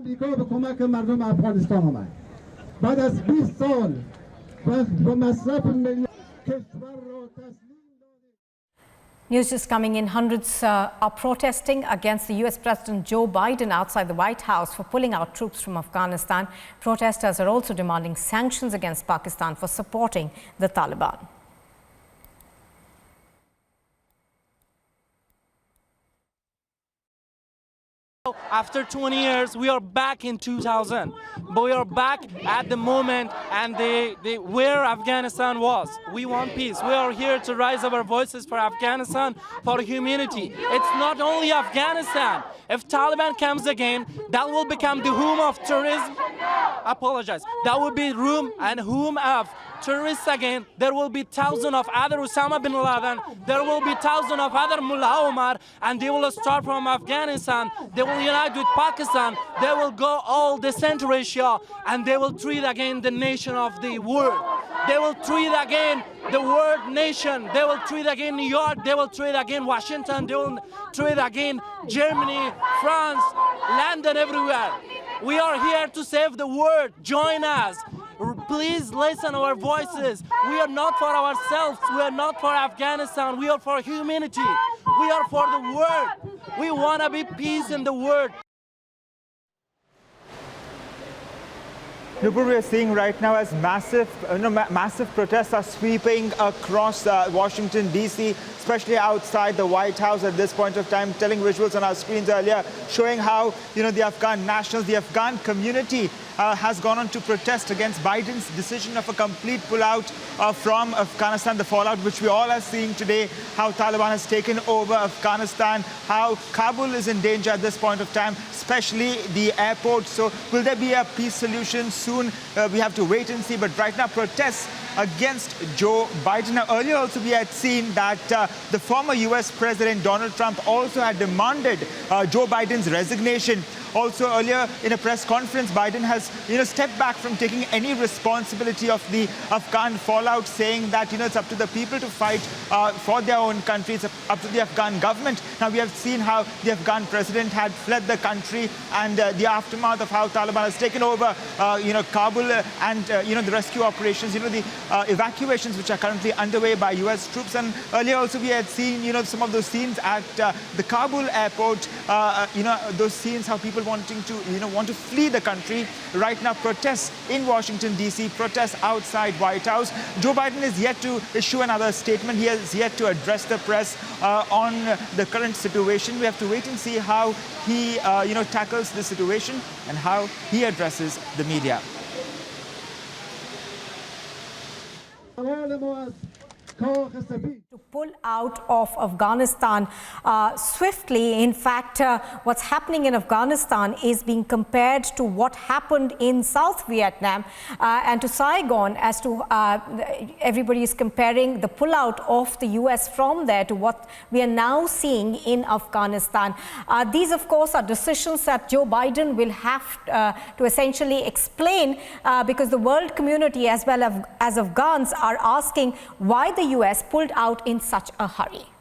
آمریکا به کمک مردم افغانستان آمد. بعد از 20 سال با مصرف میلیون کشور را تسلیم. News just coming in. Hundreds are protesting against the US President Joe Biden outside the White House for pulling out troops from Afghanistan. Protesters are also demanding sanctions against Pakistan for supporting the Taliban. After 20 years, we are back in 2000, but we are back at the moment and where Afghanistan was. We want peace. We are here to raise our voices for Afghanistan, for humanity. It's not only Afghanistan. If Taliban comes again, that will become the home of terrorism. Apologize. That will be room and home of terrorists again. There will be thousands of other Osama bin Laden. There will be thousands of other Mullah Omar, and they will start from Afghanistan. They will unite with Pakistan. They will go all the Central Asia, and they will treat again the nation of the world. They will treat again the world nation. They will treat again New York. They will treat again Washington. They will treat again Germany, France, London, everywhere. We are here to save the world. Join us. Please listen our voices. We are not for ourselves. We are not for Afghanistan. We are for humanity. We are for the world. We want to be peace in the world. Nupur, we are seeing right now as massive protests are sweeping across Washington, D.C., especially outside the White House at this point of time, telling visuals on our screens earlier, showing how, the Afghan nationals, the Afghan community has gone on to protest against Biden's decision of a complete pullout from Afghanistan, the fallout which we all are seeing today, how Taliban has taken over Afghanistan, how Kabul is in danger at this point of time, especially the airport. So will there be a peace solution soon? We have to wait and see. But right now, protests against Joe Biden. Now, earlier also we had seen that the former US President Donald Trump also had demanded Joe Biden's resignation. Also earlier in a press conference, Biden has stepped back from taking any responsibility of the Afghan fallout, saying that it's up to the people to fight for their own country. It's up to the Afghan government. Now we have seen how the Afghan president had fled the country, and the aftermath of how Taliban has taken over Kabul and the rescue operations, the evacuations which are currently underway by US troops. And earlier also we had seen some of those scenes at the Kabul airport, those scenes how people wanting to want to flee the country. Right now, protests in Washington, D.C., protests outside White House. Joe Biden is yet to issue another statement. He has yet to address the press on the current situation. We have to wait and see how he tackles the situation and how he addresses the media. To pull out of Afghanistan swiftly. In fact, what's happening in Afghanistan is being compared to what happened in South Vietnam and to Saigon, as to everybody is comparing the pullout of the US from there to what we are now seeing in Afghanistan. These, of course, are decisions that Joe Biden will have to essentially explain because the world community as well as Afghans are asking why the US pulled out in such a hurry.